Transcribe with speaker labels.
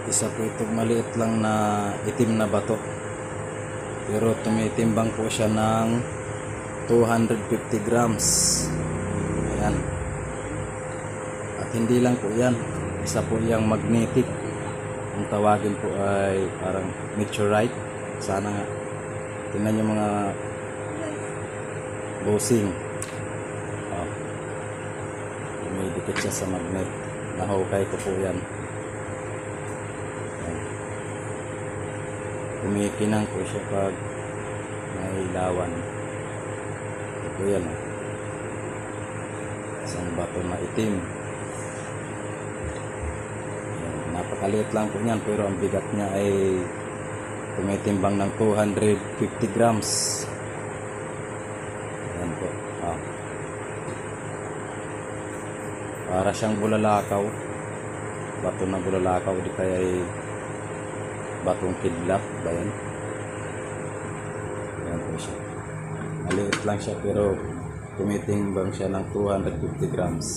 Speaker 1: Isa po itong maliit lang na itim na bato. Pero tumitimbang po siya ng 250 grams. Ayan. At hindi lang po yan. Isa po yung magnetic. Ang tawagin po ay parang meteorite. Sana nga. Tingnan yung mga bossing. Oh. Dumidikit siya sa magnet. Nahukay ko po yan. Kumikinang po siya pag nailawan. Ito po yan. Isang bato na itim. Ayan, napakaliit lang po niyan pero ang bigat niya ay tumitimbang ng 250 grams. Ayan po. Para siyang bulalakaw. Bato na bulalakaw. Di kaya ay batong kidlat ba yan? Ayan po siya. Maliit lang siya pero tumitimbang siya ng 250 grams.